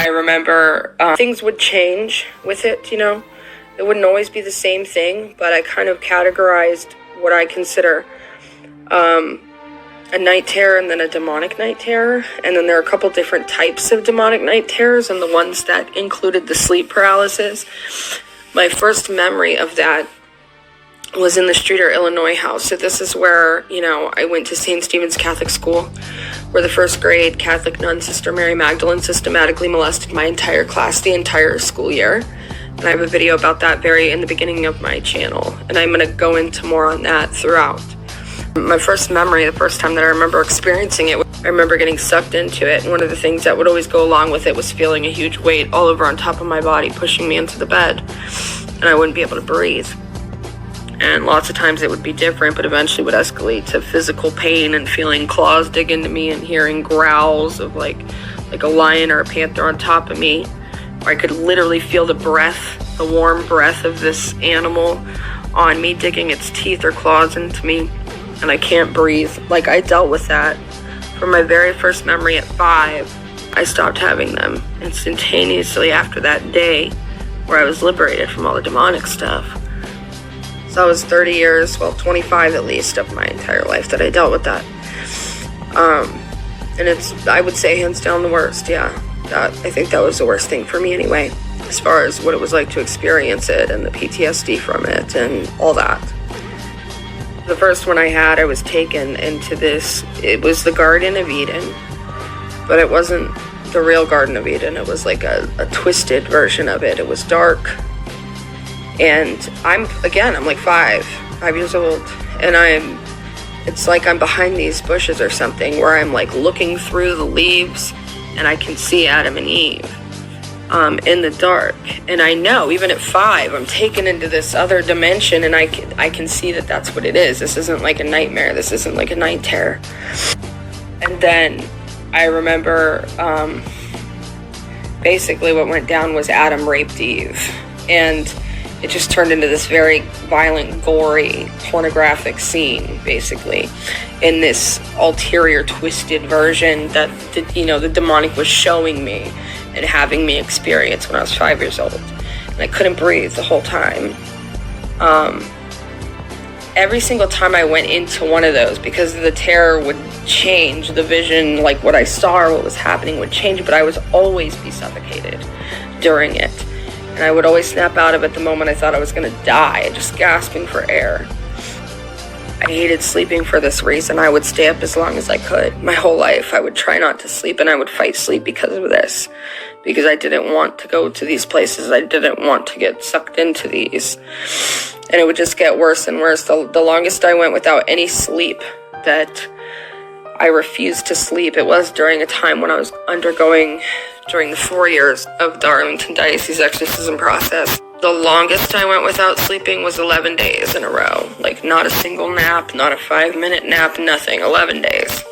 I remember things would change with it, you know. It wouldn't always be the same thing, but I kind of categorized what I consider a night terror and then a demonic night terror. And then there are a couple different types of demonic night terrors, and the ones that included the sleep paralysis. My first memory of that was in the Streeter, Illinois house. So this is where, you know, I went to St. Stephen's Catholic School, where the first grade Catholic nun, Sister Mary Magdalene, systematically molested my entire class the entire school year. And I have a video about that in the beginning of my channel. And I'm going to go into more on that throughout. My first memory, the first time that I remember experiencing it, I remember getting sucked into it. And one of the things that would always go along with it was feeling a huge weight all over on top of my body, pushing me into the bed. And I wouldn't be able to breathe. And lots of times it would be different, but eventually would escalate to physical pain and feeling claws dig into me and hearing growls of like a lion or a panther on top of me. I could literally feel the warm breath of this animal on me, digging its teeth or claws into me, and I can't breathe. Like, I dealt with that from my very first memory at 5. I stopped having them instantaneously after that day where I was liberated from all the demonic stuff. So that was 30 years, well, 25 at least of my entire life that I dealt with that. And it's, I would say, hands down the worst, yeah. I think that was the worst thing for me anyway, as far as what it was like to experience it and the PTSD from it and all that. The first one I had, I was taken into this, it was the Garden of Eden, but it wasn't the real Garden of Eden. It was like a twisted version of it. It was dark. And I'm like 5 years old, and it's like I'm behind these bushes or something, where I'm like looking through the leaves and I can see Adam and Eve in the dark. And I know, even at 5, I'm taken into this other dimension, and I can see that that's what it is. This isn't like a nightmare. This isn't like a night terror. And then I remember basically what went down was Adam raped Eve. And it just turned into this very violent, gory, pornographic scene, basically, in this ulterior, twisted version that, the demonic was showing me and having me experience when I was 5 years old. And I couldn't breathe the whole time. Every single time I went into one of those, because the terror would change, the vision, like what I saw or what was happening would change, but I would always be suffocated during it. And I would always snap out of it the moment I thought I was going to die, just gasping for air. I hated sleeping for this reason. I would stay up as long as I could. My whole life, I would try not to sleep, and I would fight sleep because of this. Because I didn't want to go to these places. I didn't want to get sucked into these. And it would just get worse and worse. The longest I went without any sleep, that I refused to sleep, it was during a time when I was undergoing, during the 4 years of the Arlington Diocese exorcism process. The longest I went without sleeping was 11 days in a row. Like, not a single nap, not a 5-minute nap, nothing. 11 days.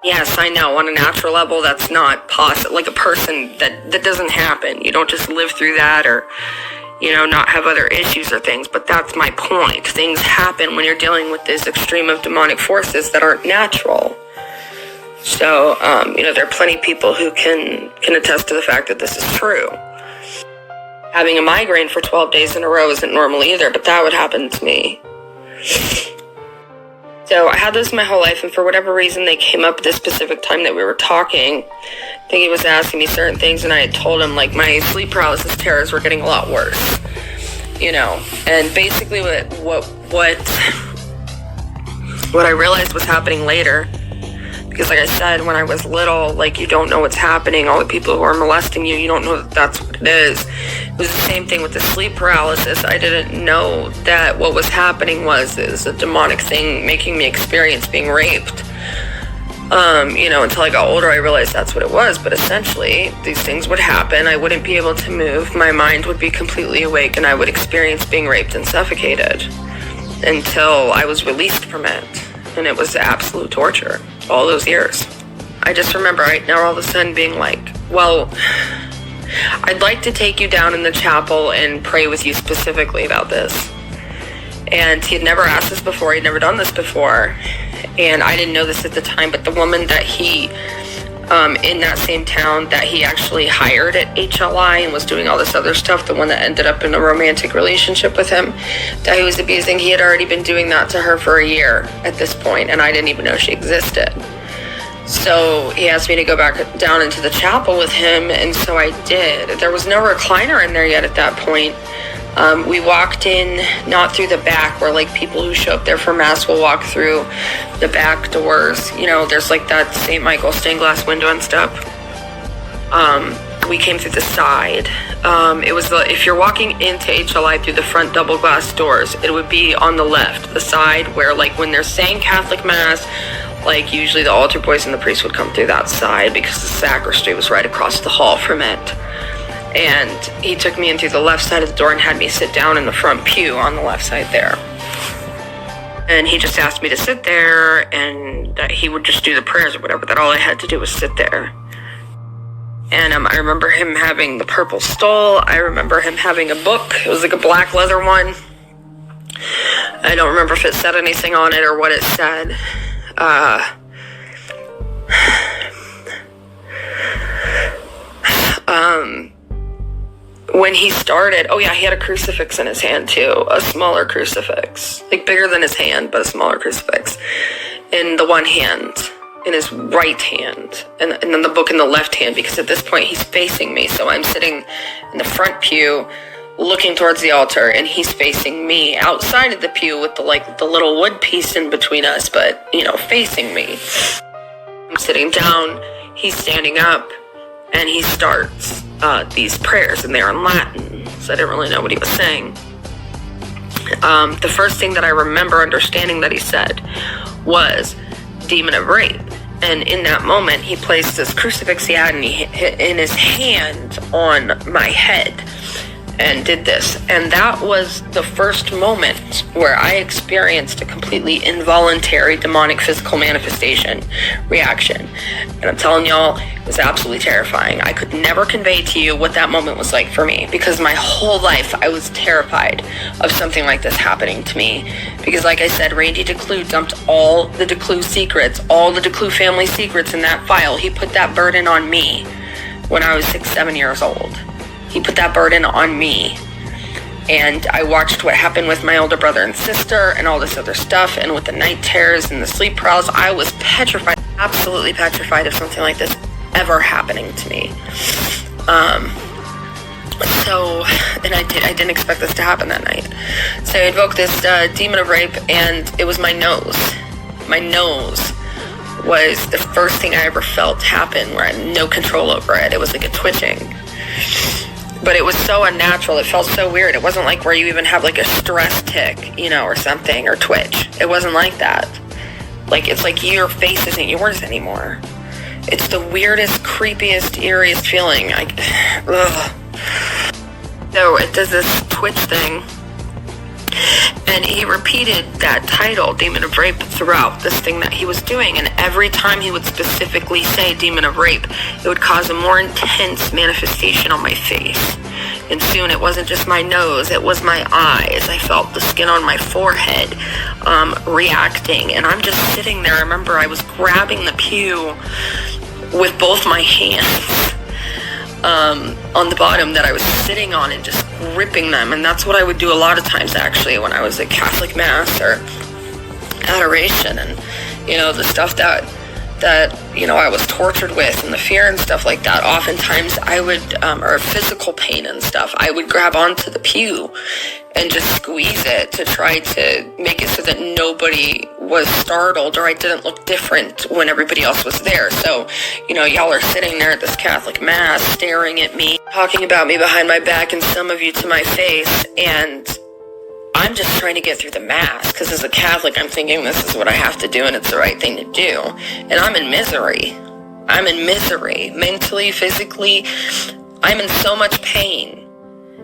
Yes, I know, on a natural level, that's not possible. Like, a person, that doesn't happen. You don't just live through that or, not have other issues or things. But that's my point. Things happen when you're dealing with this extreme of demonic forces that aren't natural. So, there are plenty of people who can attest to the fact that this is true. Having a migraine for 12 days in a row isn't normal either, but that would happen to me. So I had those my whole life, and for whatever reason, they came up at this specific time that we were talking. I think he was asking me certain things, and I had told him, like, my sleep paralysis terrors were getting a lot worse. And basically what I realized was happening later, because like I said, when I was little, like, you don't know what's happening. All the people who are molesting you, you don't know that that's what it is. It was the same thing with the sleep paralysis. I didn't know that what was happening was a demonic thing making me experience being raped. Until I got older, I realized that's what it was. But essentially, these things would happen. I wouldn't be able to move. My mind would be completely awake, and I would experience being raped and suffocated until I was released from it. And it was absolute torture all those years. I just remember right now all of a sudden being like, well, I'd like to take you down in the chapel and pray with you specifically about this. And he had never asked this before. He'd never done this before. And I didn't know this at the time, but the woman that he in that same town that he actually hired at HLI and was doing all this other stuff, the one that ended up in a romantic relationship with him, that he was abusing. He had already been doing that to her for a year at this point, and I didn't even know she existed. So he asked me to go back down into the chapel with him, and so I did. There was no recliner in there yet at that point. We walked in, not through the back, where like people who show up there for mass will walk through the back doors. You know, there's like that St. Michael stained glass window and stuff. We came through the side. It was if you're walking into HLI through the front double glass doors, it would be on the left, the side where like when they're saying Catholic mass, like usually the altar boys and the priest would come through that side because the sacristy was right across the hall from it. And he took me in through the left side of the door and had me sit down in the front pew on the left side there. And he just asked me to sit there and that he would just do the prayers or whatever, that all I had to do was sit there. And I remember him having the purple stole. I remember him having a book. It was like a black leather one. I don't remember if it said anything on it or what it said. When he started, oh yeah, he had a crucifix in his hand too, a smaller crucifix, like bigger than his hand, but a smaller crucifix in the one hand, in his right hand, and then the book in the left hand, because at this point he's facing me, so I'm sitting in the front pew looking towards the altar, and he's facing me outside of the pew with the little wood piece in between us, but you know, facing me. I'm sitting down, he's standing up, and he starts these prayers, and they're in Latin, so I didn't really know what he was saying. The first thing that I remember understanding that he said was demon of rape, and in that moment he placed this crucifix he had in his hand on my head and did this, and that was the first moment where I experienced a completely involuntary demonic physical manifestation reaction. And I'm telling y'all, it was absolutely terrifying. I could never convey to you what that moment was like for me, because my whole life I was terrified of something like this happening to me, because like I said, Randy DeClue dumped all the DeClue secrets, all the DeClue family secrets in that file. He put that burden on me when I was 6-7 years old. He put that burden on me, and I watched what happened with my older brother and sister and all this other stuff, and with the night terrors and the sleep paralysis. I was petrified, absolutely petrified of something like this ever happening to me. And I didn't expect this to happen that night. So I invoked this demon of rape, and it was my nose. My nose was the first thing I ever felt happen where I had no control over it. It was like a twitching. But it was so unnatural. It felt so weird. It wasn't like where you even have like a stress tick, you know, or something, or twitch. It wasn't like that. Like, it's like your face isn't yours anymore. It's the weirdest, creepiest, eeriest feeling. Ugh. So it does this twitch thing. And he repeated that title, Demon of Rape, throughout this thing that he was doing. And every time he would specifically say Demon of Rape, it would cause a more intense manifestation on my face. And soon it wasn't just my nose, it was my eyes. I felt the skin on my forehead reacting. And I'm just sitting there. I remember I was grabbing the pew with both my hands on the bottom that I was sitting on, and just gripping them. And that's what I would do a lot of times, actually, when I was at Catholic Mass or adoration, and you know, the stuff that you know, I was tortured with, and the fear and stuff like that. Oftentimes I would or physical pain and stuff, I would grab onto the pew and just squeeze it to try to make it so that nobody was startled, or I didn't look different when everybody else was there. So, you know, y'all are sitting there at this Catholic Mass staring at me, talking about me behind my back, and some of you to my face, and I'm just trying to get through the Mass, because as a Catholic, I'm thinking this is what I have to do, and it's the right thing to do. And I'm in misery. I'm in misery. Mentally, physically, I'm in so much pain.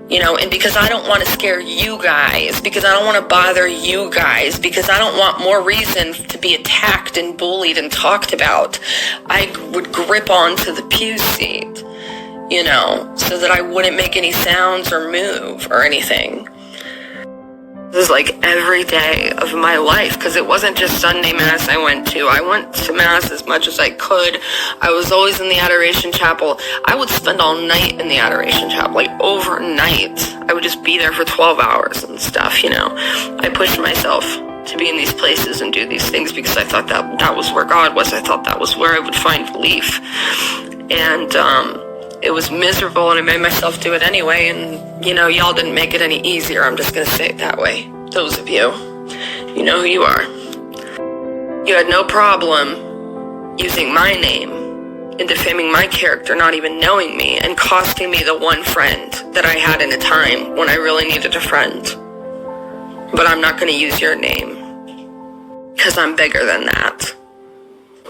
You know, and because I don't want to scare you guys, because I don't want to bother you guys, because I don't want more reason to be attacked and bullied and talked about, I would grip onto the pew seat, you know, so that I wouldn't make any sounds or move or anything. This is like every day of my life, because it wasn't just Sunday Mass I went to. I went to Mass as much as I could. I was always in the Adoration Chapel. I would spend all night in the Adoration Chapel, like overnight. I would just be there for 12 hours and stuff, you know. I pushed myself to be in these places and do these things because I thought that was where God was. I thought that was where I would find relief. And it was miserable, and I made myself do it anyway, and, you know, y'all didn't make it any easier. I'm just going to say it that way. Those of you, you know who you are. You had no problem using my name and defaming my character, not even knowing me, and costing me the one friend that I had in a time when I really needed a friend. But I'm not going to use your name, because I'm bigger than that.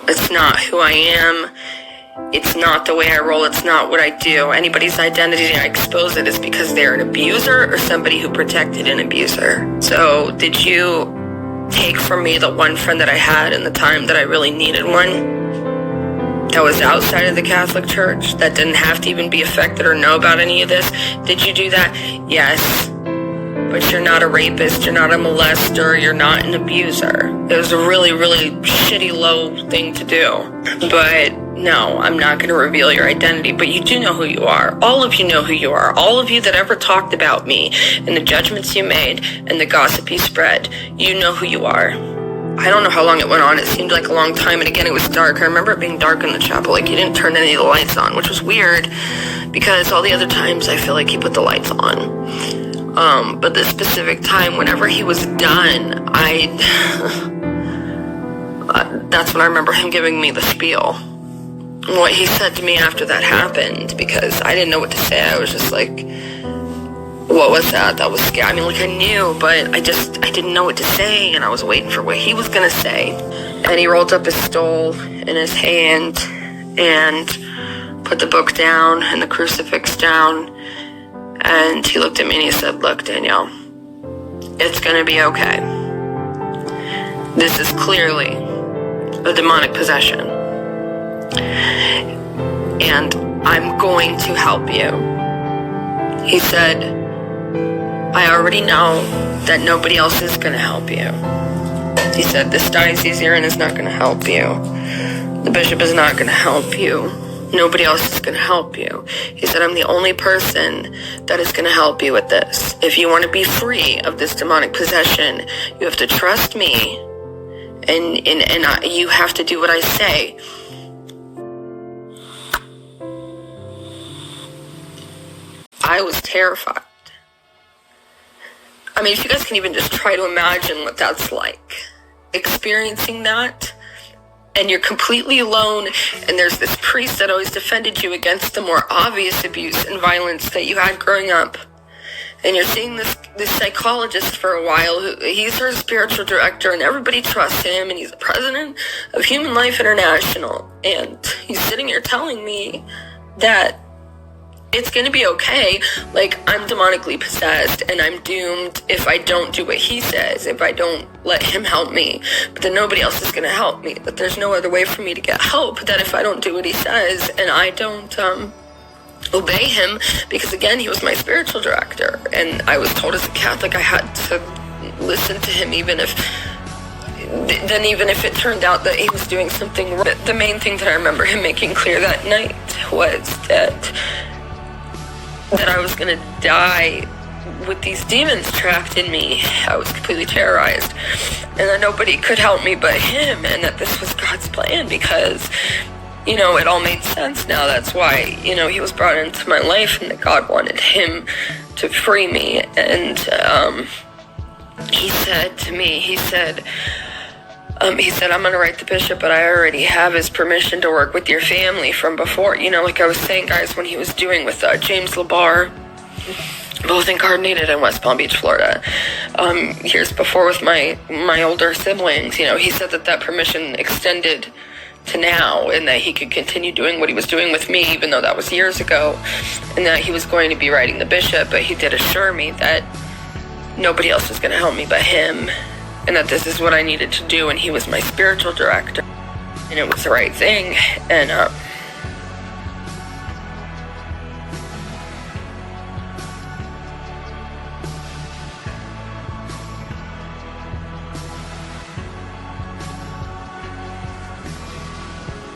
It's not who I am. It's not the way I roll. It's not what I do. Anybody's identity I expose it is because they're an abuser or somebody who protected an abuser. So did you take from me the one friend that I had in the time that I really needed one? That was outside of the Catholic Church, that didn't have to even be affected or know about any of this? Did you do that? Yes. But you're not a rapist, you're not a molester, you're not an abuser. It was a really, really shitty, low thing to do. But no, I'm not going to reveal your identity, but you do know who you are. All of you know who you are. All of you that ever talked about me and the judgments you made and the gossip you spread, you know who you are. I don't know how long it went on. It seemed like a long time, and again, it was dark. I remember it being dark in the chapel, like you didn't turn any of the lights on, which was weird, because all the other times I feel like he put the lights on. But this specific time, whenever he was done, that's when I remember him giving me the spiel. What he said to me after that happened, because I didn't know what to say. I was just like, what was that? That was scary. I mean, like, I knew, but I didn't know what to say, and I was waiting for what he was going to say. And he rolled up his stole in his hand and put the book down and the crucifix down. And he looked at me and he said, look, Danielle, it's going to be okay. This is clearly a demonic possession. And I'm going to help you. He said, I already know that nobody else is going to help you. He said, this diocese you're in is not going to help you. The bishop is not going to help you. Nobody else is going to help you. He said, I'm the only person that is going to help you with this. If you want to be free of this demonic possession, you have to trust me, and you have to do what I say. I was terrified. I mean, if you guys can even just try to imagine what that's like, experiencing that, and you're completely alone, and there's this priest that always defended you against the more obvious abuse and violence that you had growing up, and you're seeing this psychologist for a while, he's her spiritual director, and everybody trusts him, and he's the president of Human Life International, and he's sitting here telling me that it's going to be okay, like I'm demonically possessed and I'm doomed if I don't do what he says, if I don't let him help me, but then nobody else is going to help me, that there's no other way for me to get help, that if I don't do what he says and I don't obey him, because again, he was my spiritual director, and I was told as a Catholic I had to listen to him even if it turned out that he was doing something wrong. The main thing that I remember him making clear that night was that I was going to die with these demons trapped in me. I was completely terrorized, and that nobody could help me but him, and that this was God's plan, because, you know, it all made sense now. That's why, you know, he was brought into my life, and that God wanted him to free me. And he said to me, he said, I'm going to write the bishop, but I already have his permission to work with your family from before. You know, like I was saying, guys, when he was doing with James LeBar, both incarnated in West Palm Beach, Florida, years before with my older siblings, you know, he said that permission extended to now, and that he could continue doing what he was doing with me, even though that was years ago, and that he was going to be writing the bishop, but he did assure me that nobody else was going to help me but him, and that this is what I needed to do, and he was my spiritual director, and it was the right thing. And